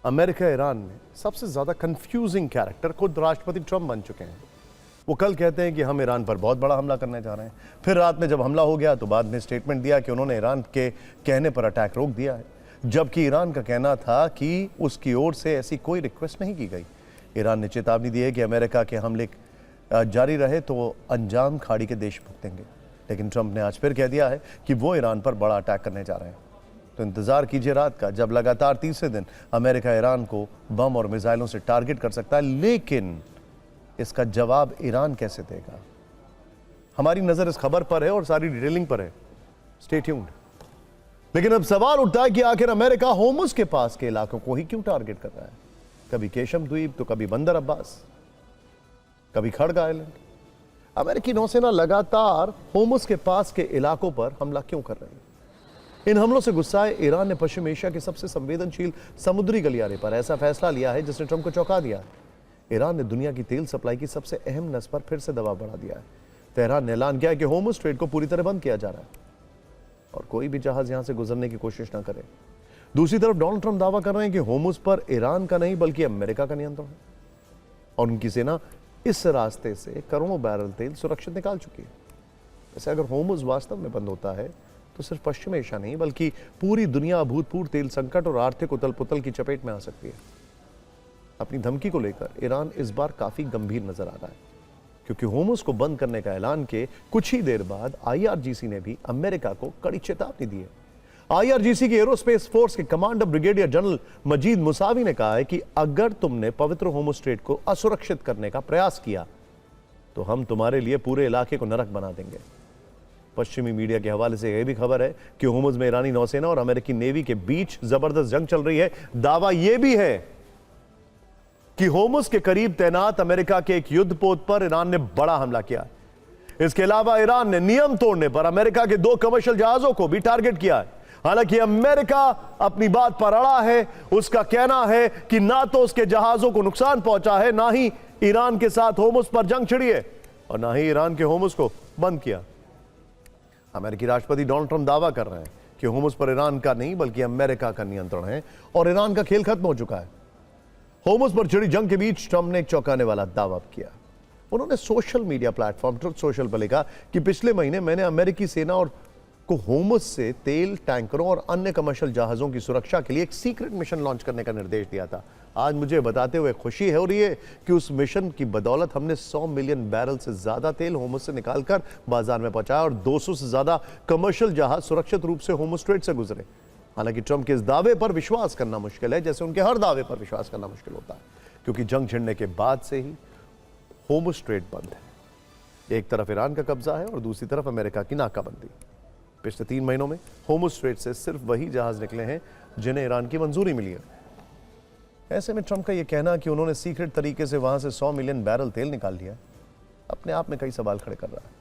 America Iran में सबसे ज्यादा कंफ्यूजिंग कैरेक्टर खुद राष्ट्रपति ट्रंप बन चुके हैं। वो कल कहते हैं कि हम ईरान पर बहुत बड़ा हमला करने जा रहे हैं, फिर रात में जब हमला हो गया तो बाद में स्टेटमेंट दिया कि उन्होंने ईरान के कहने पर अटैक रोक दिया है, जबकि ईरान का कहना था कि उसकी ओर से ऐसी कोई रिक्वेस्ट नहीं की गई। ईरान ने चेतावनी दी है कि अमेरिका के हमले जारी रहे तो अंजाम खाड़ी के देश भुगतेंगे, लेकिन ट्रंप ने आज फिर कह दिया है कि वो ईरान पर बड़ा अटैक करने जा रहे हैं। तो इंतजार कीजिए रात का, जब लगातार तीसरे दिन अमेरिका ईरान को बम और मिसाइलों से टारगेट कर सकता है, लेकिन इसका जवाब ईरान कैसे देगा। हमारी नजर इस खबर पर है और सारी डिटेलिंग पर है, स्टे ट्यून्ड। लेकिन अब सवाल उठता है कि आखिर अमेरिका होर्मुज के पास के इलाकों को ही क्यों टारगेट कर रहा है। कभी केशम द्वीप तो कभी बंदर अब्बास, कभी खड़ग आइलैंड। अमेरिकी नौसेना लगातार होर्मुज के पास के इलाकों पर हमला क्यों कर रही है। इन हमलों से गुस्साए ईरान ने पश्चिम एशिया के सबसे संवेदनशील समुद्री गलियारे पर ऐसा फैसला लिया है जिसने ट्रंप को चौंका दिया। ईरान ने दुनिया की तेल सप्लाई की सबसे अहम नस पर फिर से दबाव बढ़ा दिया है। तेहरान ने ऐलान किया है कि होर्मुज स्ट्रेट को पूरी तरह बंद किया जा रहा है और कोई भी जहाज यहां से गुजरने की कोशिश ना करे। दूसरी तरफ डोनाल्ड ट्रंप दावा कर रहे हैं कि होर्मुज पर ईरान का नहीं बल्कि अमेरिका का नियंत्रण है और उनकी सेना इस रास्ते से करोड़ों बैरल तेल सुरक्षित निकाल चुकी है। वैसे अगर होर्मुज वास्तव में बंद होता है तो सिर्फ पश्चिम एशिया नहीं बल्कि पूरी दुनिया अभूतपूर्व तेल संकट और आर्थिक उथल पुथल की चपेट में आ सकती है। अपनी धमकी को लेकर ईरान इस बार काफी गंभीर नजर आ रहा है, क्योंकि होर्मुज को बंद करने का ऐलान के कुछ ही देर बाद आईआरजीसी ने भी अमेरिका को कड़ी चेतावनी दी है। आईआरजीसी के एरोस्पेस फोर्स के कमांडर ब्रिगेडियर जनरल मजीद मुसावी ने कहा है कि अगर तुमने पवित्र होर्मुज स्ट्रेट को असुरक्षित करने का प्रयास किया तो हम तुम्हारे लिए पूरे इलाके को नरक बना देंगे। पश्चिमी मीडिया के हवाले से यह भी खबर है कि होर्मुज में ईरानी नौसेना और अमेरिकी नेवी के बीच जबरदस्त जंग चल रही है। दावा यह भी है कि होर्मुज के करीब तैनात अमेरिका के एक युद्धपोत पर ईरान ने बड़ा हमला किया है। इसके अलावा ईरान ने नियम तोड़ने पर अमेरिका के 2 कमर्शियल जहाजों को भी टारगेट किया है। हालांकि अमेरिका अपनी बात पर अड़ा है। उसका कहना है कि ना तो उसके जहाजों को नुकसान पहुंचा है, ना ही ईरान के साथ होर्मुज पर जंग छिड़ी है और ना ही ईरान के होर्मुज को बंद किया। अमेरिकी राष्ट्रपति डोनाल्ड ट्रंप दावा कर रहे हैं कि होर्मुज पर ईरान का नहीं बल्कि अमेरिका का नियंत्रण है और ईरान का खेल खत्म हो चुका है। होर्मुज पर छिड़ी जंग के बीच ट्रंप ने एक चौंकाने वाला दावा किया। उन्होंने social media platform truth social पर लिखा कि पिछले महीने मैंने अमेरिकी सेना और को होर्मुज से तेल टैंकरों और अन्य कमर्शियल जहाजों की सुरक्षा के लिए एक सीक्रेट मिशन लॉन्च करने का निर्देश दिया था। आज मुझे बताते हुए खुशी हो रही है कि उस मिशन की बदौलत हमने 100 मिलियन बैरल से ज्यादा तेल होर्मुज से निकालकर बाजार में पहुंचाया और 200 से ज्यादा कमर्शियल जहाज सुरक्षित रूप से होर्मुज स्ट्रेट से गुजरे। हालांकि ट्रंप के इस दावे पर विश्वास करना मुश्किल है, जैसे उनके हर दावे पर विश्वास करना मुश्किल होता है, क्योंकि जंग छिड़ने के बाद से ही होर्मुज स्ट्रेट बंद है। एक तरफ ईरान का कब्जा है और दूसरी तरफ अमेरिका की नाकाबंदी। पिछले 3 महीनों में होर्मुज स्ट्रेट से सिर्फ वही जहाज निकले हैं जिन्हें ईरान की मंजूरी मिली है। ऐसे में ट्रंप का यह कहना कि उन्होंने सीक्रेट तरीके से वहां से 100 मिलियन बैरल तेल निकाल लिया अपने आप में कई सवाल खड़े कर रहा है।